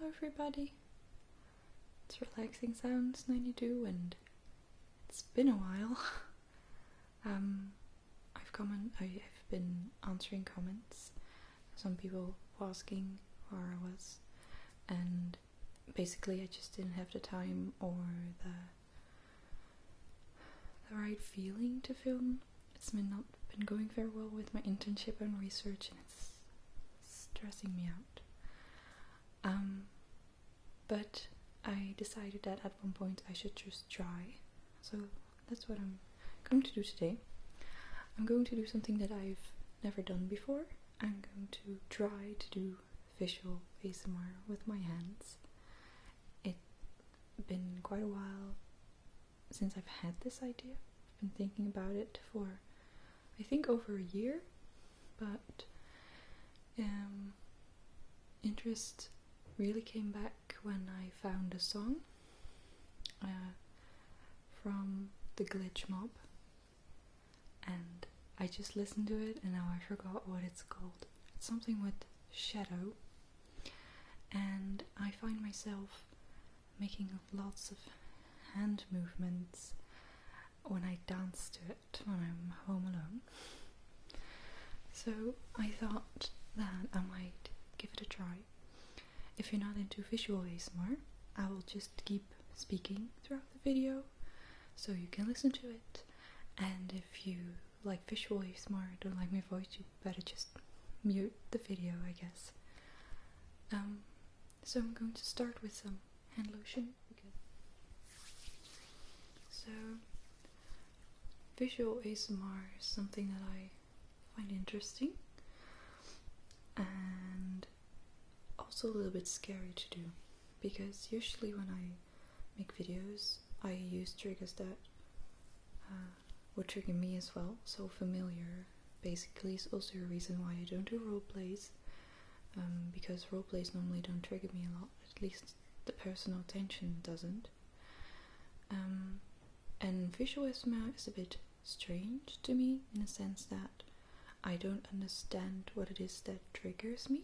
everybody. It's Relaxing Sounds 92 and it's been a while. I've been answering comments. Some people were asking where I was, and basically I just didn't have the time or the right feeling to film. It's not been going very well with my internship and research, and it's stressing me out. But I decided that at one point I should just try. So that's what I'm going to do today. I'm going to do something that I've never done before. I'm going to try to do visual ASMR with my hands. It's been quite a while since I've had this idea. I've been thinking about it for I think over a year, but interest really came back when I found a song from the Glitch Mob, and I just listened to it and now I forgot what it's called. It's something with shadow, and I find myself making lots of hand movements when I dance to it when I'm home alone. So I thought that I might give it a try. If you're not into visual ASMR, I will just keep speaking throughout the video so you can listen to it. And if you like visual ASMR, don't like my voice, you better just mute the video, I guess. So I'm going to start with some hand lotion. So visual ASMR is something that I find interesting and also a little bit scary to do, because usually when I make videos I use triggers that would trigger me as well. So familiar basically is also a reason why I don't do role plays, because role plays normally don't trigger me a lot, at least the personal attention doesn't. And visual ASMR is a bit strange to me in the sense that I don't understand what it is that triggers me.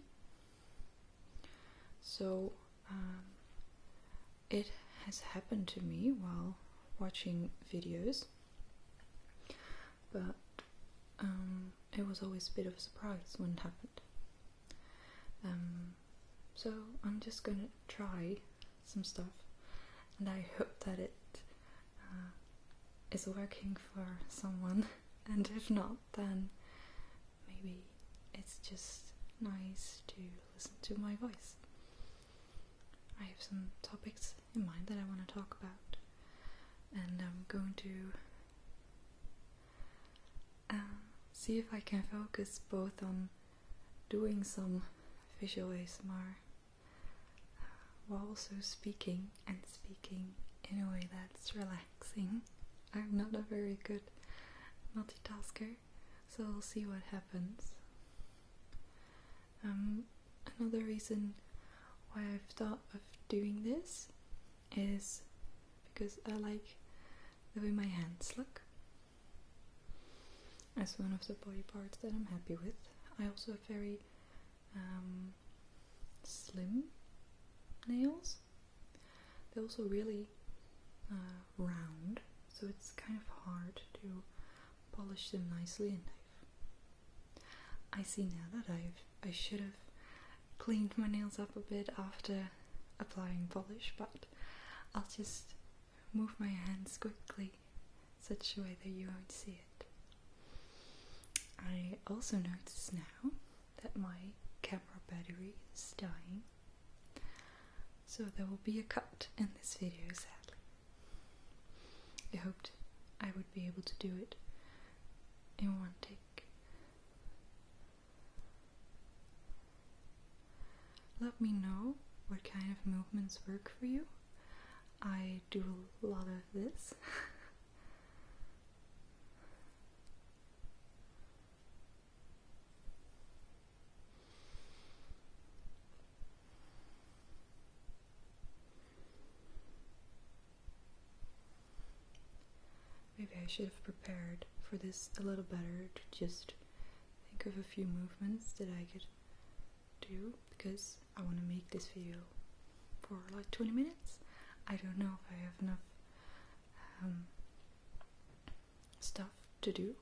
So it has happened to me while watching videos, but it was always a bit of a surprise when it happened. So I'm just gonna try some stuff, and I hope that it is working for someone, and if not, then maybe it's just nice to listen to my voice. I have some topics in mind that I want to talk about, and I'm going to see if I can focus both on doing some visual ASMR while also speaking, and speaking in a way that's relaxing. I'm not a very good multitasker, so we'll see what happens. Another reason why I've thought of doing this is because I like the way my hands look. As one of the body parts that I'm happy with. I also have very slim nails. They're also really round, so it's kind of hard to polish them nicely enough. I see now that I should have cleaned my nails up a bit after applying polish, but I'll just move my hands quickly such a way that you won't see it. I also notice now that my camera battery is dying, so there will be a cut in this video, sadly. I hoped I would be able to do it in one take. Let me know what kind of movements work for you. I do a lot of this. Maybe I should have prepared for this a little better to just think of a few movements that I could do, because I want to make this video for like 20 minutes. I don't know if I have enough stuff to do.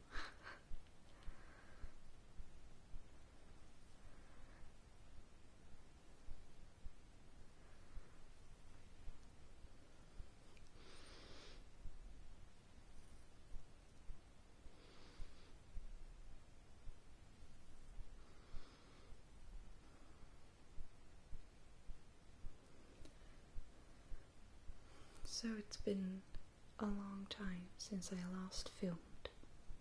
So it's been a long time since I last filmed,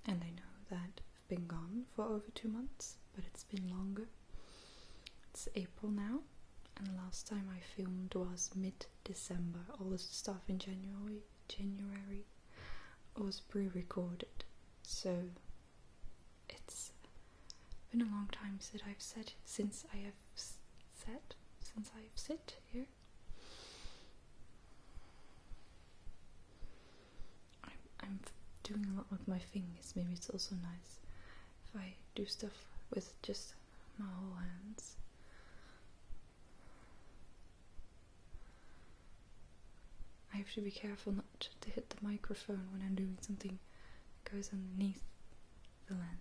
and I know that I've been gone for over 2 months, but it's been longer. It's April now, and the last time I filmed was mid-December. All the stuff in January was pre-recorded, so it's been a long time since I have sit here. I'm doing a lot with my fingers. Maybe it's also nice if I do stuff with just my whole hands. I have to be careful not to hit the microphone when I'm doing something that goes underneath the lens.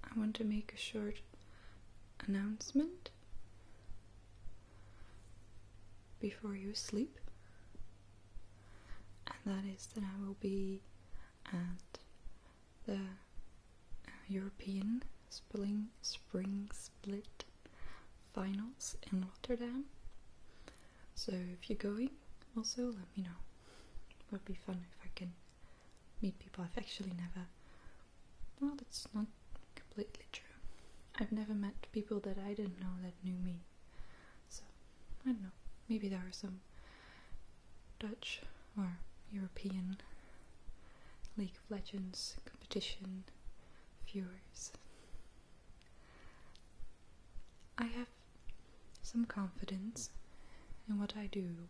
I want to make a short announcement before you sleep, and that is that I will be at the European Spring Split Finals in Rotterdam. So if you're going, also let me know. It would be fun if I can meet people I've actually never... Well, that's not completely true. I've never met people that I didn't know that knew me. So, I don't know. Maybe there are some Dutch or European League of Legends competition viewers. I have some confidence in what I do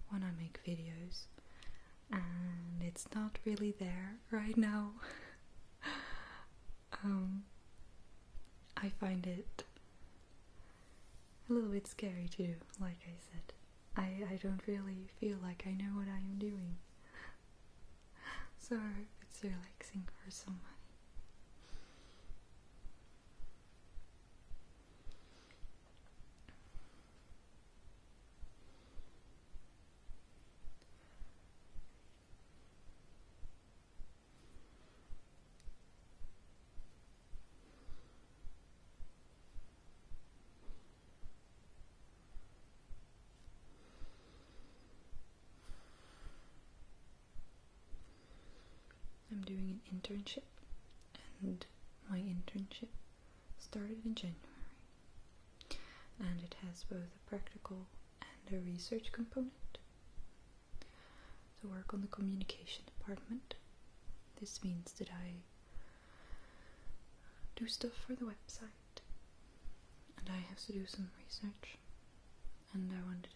when I make videos, and it's not really there right now. I find it a little bit scary to do, like I said. I don't really feel like I know what I am doing. So I hope it's relaxing for someone. I'm doing an internship, and my internship started in January, and it has both a practical and a research component. To work on the communication department. This means that I do stuff for the website, and I have to do some research, and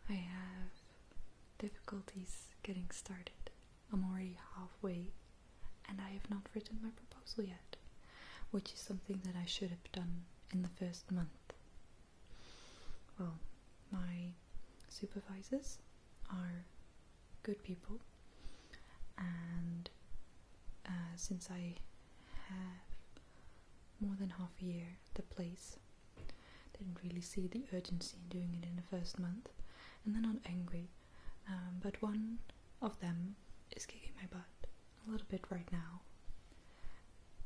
I have difficulties getting started. I'm already halfway, and I have not written my proposal yet, which is something that I should have done in the first month. Well, my supervisors are good people, and since I have more than half a year at the place, didn't really see the urgency in doing it in the first month, and they're not angry, but one of them is kicking my butt a little bit right now,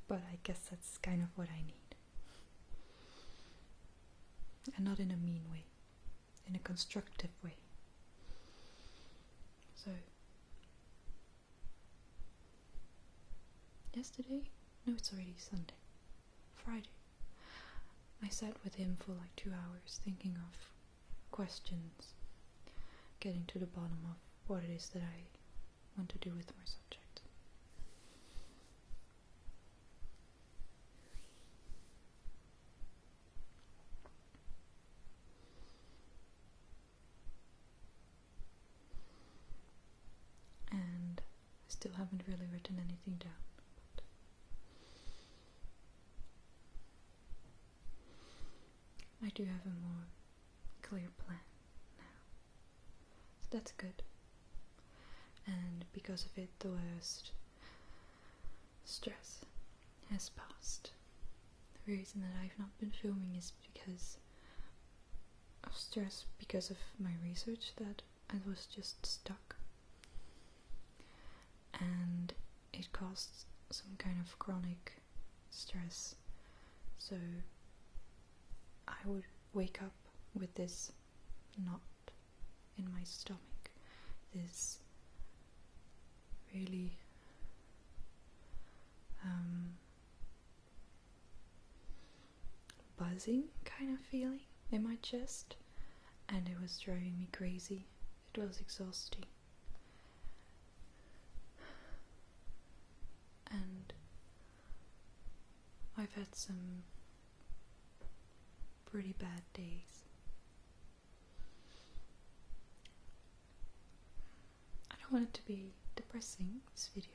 but I guess that's kind of what I need, and not in a mean way, in a constructive way. So yesterday, no, it's already Sunday, Friday, I sat with him for like 2 hours thinking of questions, getting to the bottom of what it is that I want to do with my subject. still haven't really written anything down. But I do have a more clear plan now, so that's good. And because of it, the worst stress has passed. The reason that I've not been filming is because of stress, because of my research, that I was just stuck, and it caused some kind of chronic stress. So I would wake up with this knot in my stomach, this really buzzing kind of feeling in my chest, and it was driving me crazy. It was exhausting. And I've had some pretty bad days. I don't want it to be depressing, this video,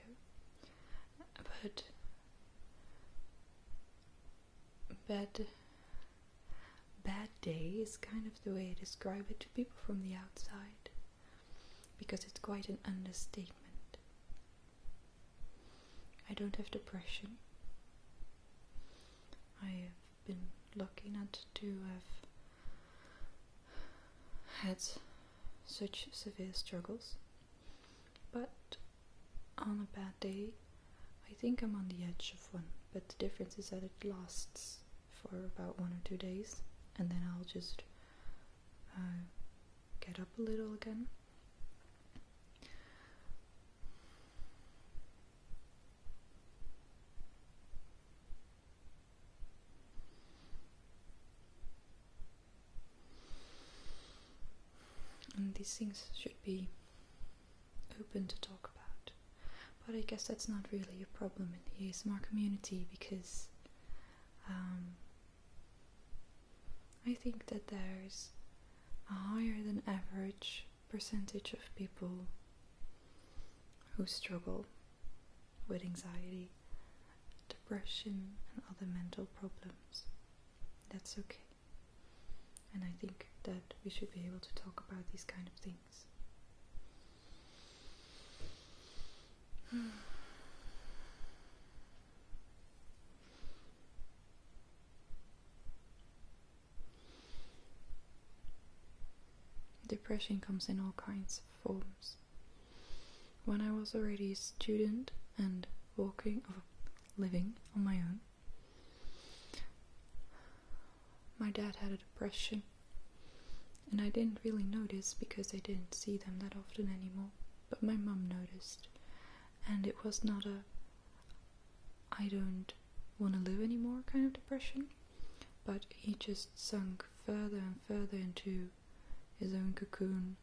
but bad day is kind of the way I describe it to people from the outside, because it's quite an understatement. I don't have depression. I have been lucky not to have had such severe struggles, but on a bad day I think I'm on the edge of one, but the difference is that it lasts for about 1 or 2 days, and then I'll just get up a little again. And these things should be open to talk about, but I guess that's not really a problem in the ASMR community, because I think that there's a higher than average percentage of people who struggle with anxiety, depression, and other mental problems. That's okay. And I think that we should be able to talk about these kind of things. Depression comes in all kinds of forms. When I was already a student and living on my own, my dad had a depression, and I didn't really notice because I didn't see them that often anymore, but my mum noticed, and it was not a I don't want to live anymore kind of depression, but he just sunk further and further into his own cocoon,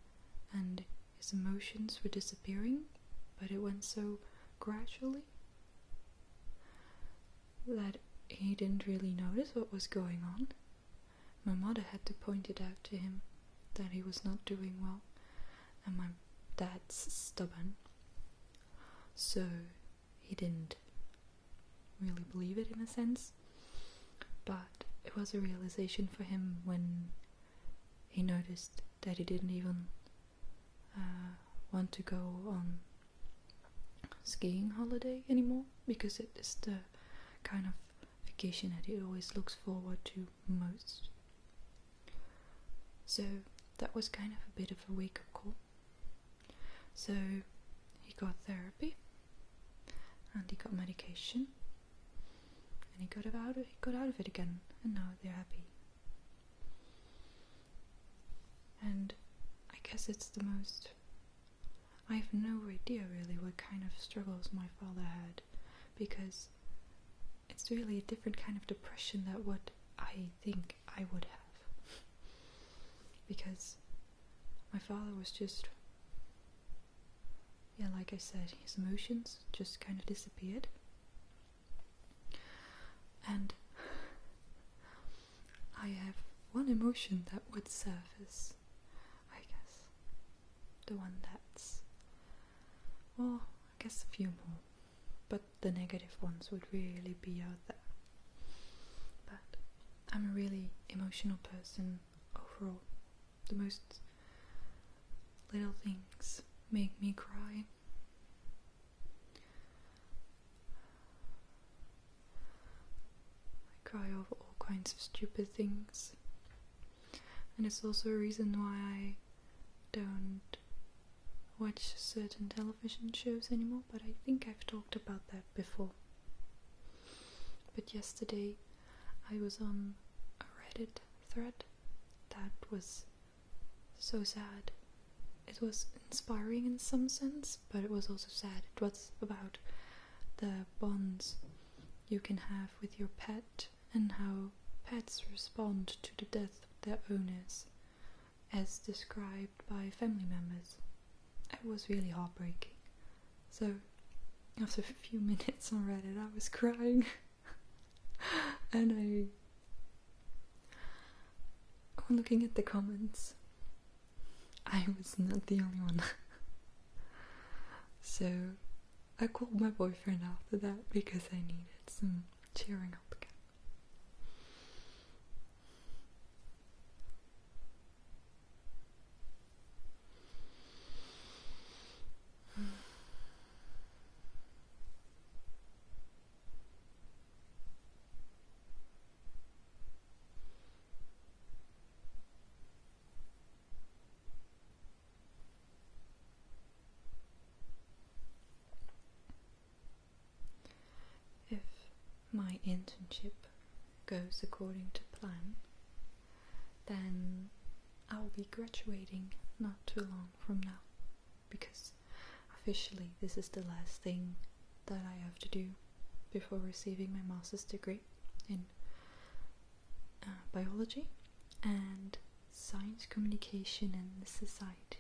and his emotions were disappearing, but it went so gradually that he didn't really notice what was going on. My mother had to point it out to him that he was not doing well, and my dad's stubborn, so he didn't really believe it in a sense, but it was a realization for him when he noticed that he didn't even want to go on skiing holiday anymore, because it is the kind of vacation that he always looks forward to most. So that was kind of a bit of a wake-up call. So he got therapy, and he got medication, and he got out of it again, and now they're happy. And I guess it's the most... I have no idea really what kind of struggles my father had, because it's really a different kind of depression than what I think I would have. Because my father was just... yeah, like I said, his emotions just kind of disappeared. And I have one emotion that would surface, I guess. The one that's, well, guess a few more, but the negative ones would really be out there. But I'm a really emotional person overall. The most little things make me cry. I cry over all kinds of stupid things, and it's also a reason why I don't watch certain television shows anymore, but I think I've talked about that before. But yesterday I was on a Reddit thread that was so sad. It was inspiring in some sense, but it was also sad. It was about the bonds you can have with your pet and how pets respond to the death of their owners, as described by family members. It was really heartbreaking. So after a few minutes on Reddit I was crying and when looking at the comments, I was not the only one. So I called my boyfriend after that because I needed some cheering up again. If my internship goes according to plan, then I'll be graduating not too long from now, because officially this is the last thing that I have to do before receiving my master's degree in biology and science communication in society.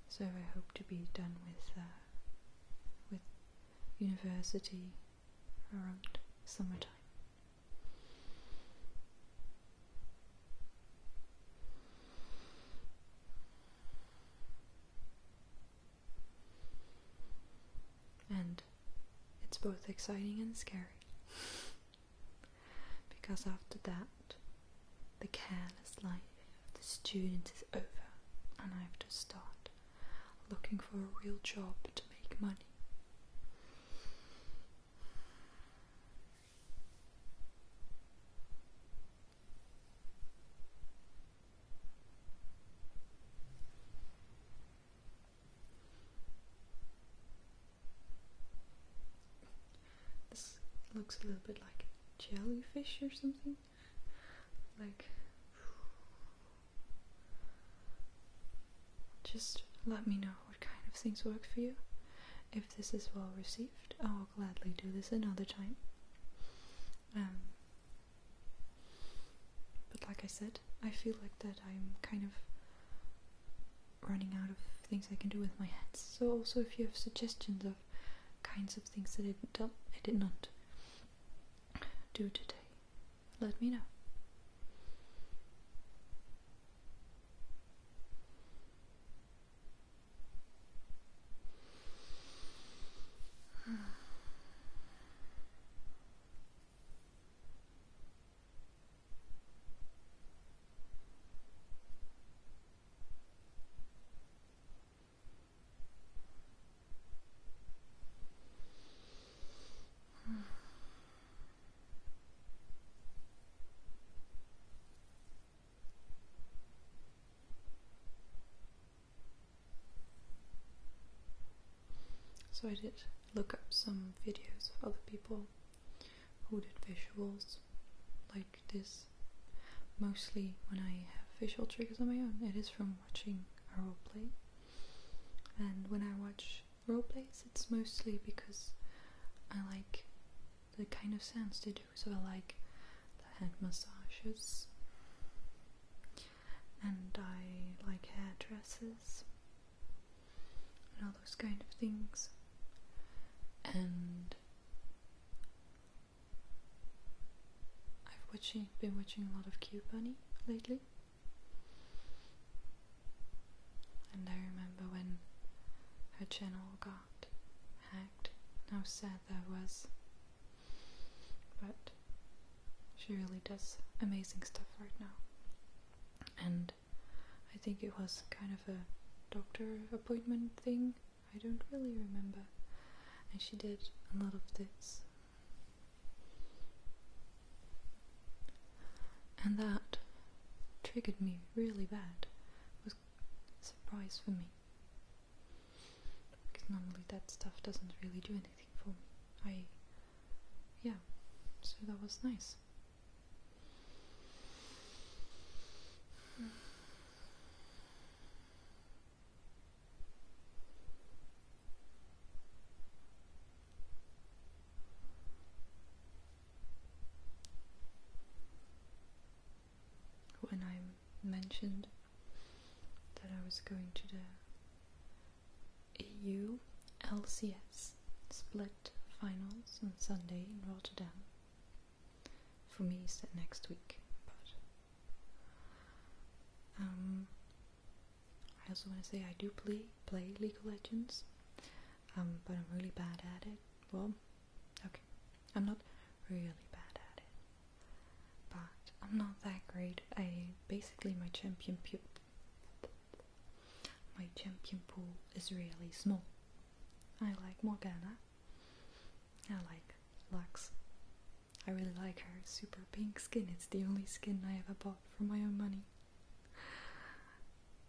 So I hope to be done with university around summertime. And it's both exciting and scary, because after that the careless life of the student is over and I have to start looking for a real job to make money. This looks a little bit like a jellyfish or something. Like, just let me know what kind of things work for you. If this is well received, I will gladly do this another time. But like I said, I feel like that I'm kind of running out of things I can do with my hands. So also if you have suggestions of kinds of things that I did not do today, let me know. So I did look up some videos of other people who did visuals like this. Mostly when I have visual triggers on my own, it is from watching a roleplay. And when I watch roleplays, it's mostly because I like the kind of sounds they do. So I like the hand massages, and I like hairdressers and all those kind of things. And I've been watching a lot of Cute Bunny lately. And I remember when her channel got hacked, how sad that was. But she really does amazing stuff right now. And I think it was kind of a doctor appointment thing, I don't really remember. And she did a lot of this. And that triggered me really bad. It was a surprise for me. Because normally that stuff doesn't really do anything for me. Yeah, so that was nice. When I mentioned that I was going to the EU LCS split finals on Sunday in Rotterdam, for me it's next week, but I also want to say I do play League of Legends, but I'm really bad at it. Well, okay, I'm not really bad at it, but I'm not that great. Basically my champion pool is really small. I like Morgana, I like Lux, I really like her super pink skin. It's the only skin I ever bought for my own money.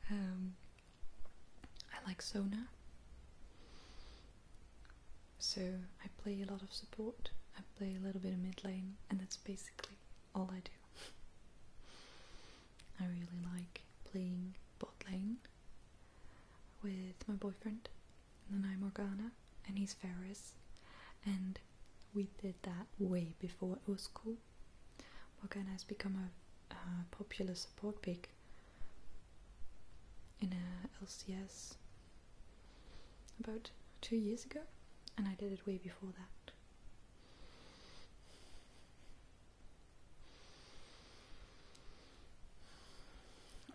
I like Sona, so I play a lot of support, I play a little bit of mid lane, and that's basically all I do. I really like playing bot lane with my boyfriend, and then I'm Morgana and he's Varus, and we did that way before it was cool. Morgana has become a popular support pick in a LCS about 2 years ago, and I did it way before that.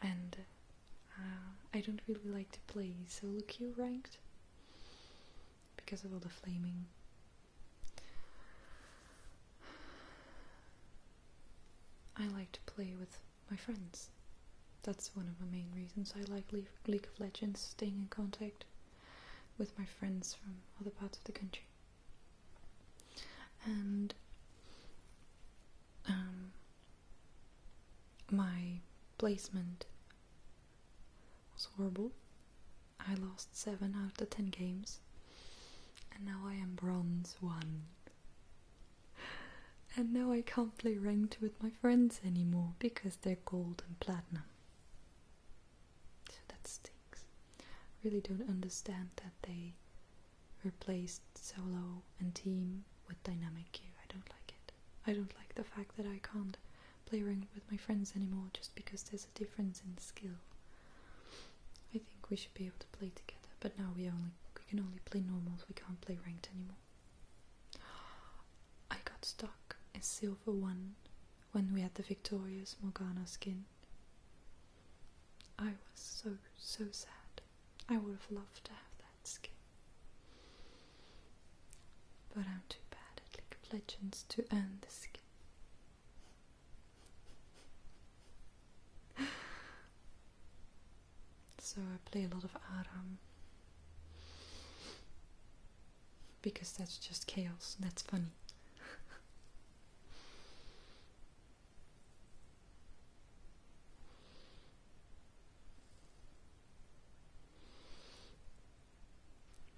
And I don't really like to play solo queue ranked because of all the flaming. I like to play with my friends. That's one of the main reasons I like League of Legends, staying in contact with my friends from other parts of the country. And my placement was horrible. I lost 7 out of the 10 games, and now I am bronze 1. And now I can't play ranked with my friends anymore because they're gold and platinum. So that stinks. Really don't understand that they replaced solo and team with dynamic queue. I don't like it. I don't like the fact that I can't play ranked with my friends anymore just because there's a difference in skill. I think we should be able to play together, but now we can only play normals, we can't play ranked anymore. I got stuck in Silver 1 when we had the victorious Morgana skin. I was so sad. I would have loved to have that skin. But I'm too bad at League of Legends to earn the skin. So I play a lot of Aram because that's just chaos and that's funny.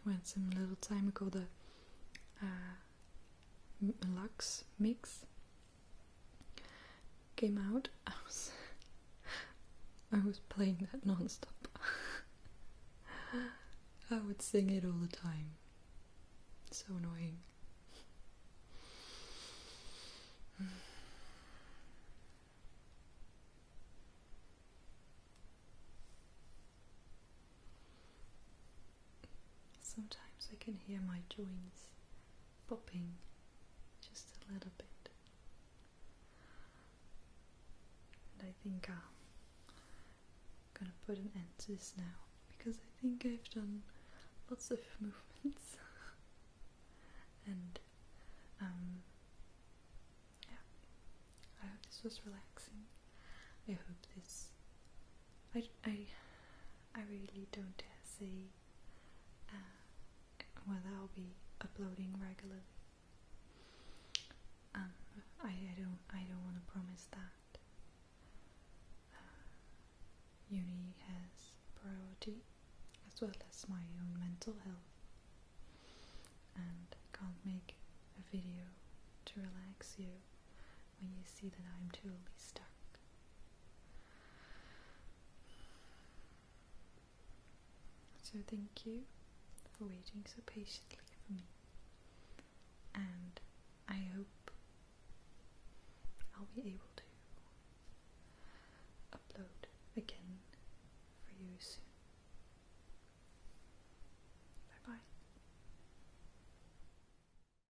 When some little time ago the Lux mix came out, I was playing that non-stop. I would sing it all the time. So annoying. Sometimes I can hear my joints popping just a little bit. think I'm gonna put an end to this now, because I think I've done lots of movements. And yeah, I hope this was relaxing. I hope this, I really don't dare say whether I'll be uploading regularly. I don't want to promise that. Uni has priority, as well as my own mental health, and I can't make a video to relax you when you see that I'm totally stuck. So thank you for waiting so patiently for me, and I hope I'll be able to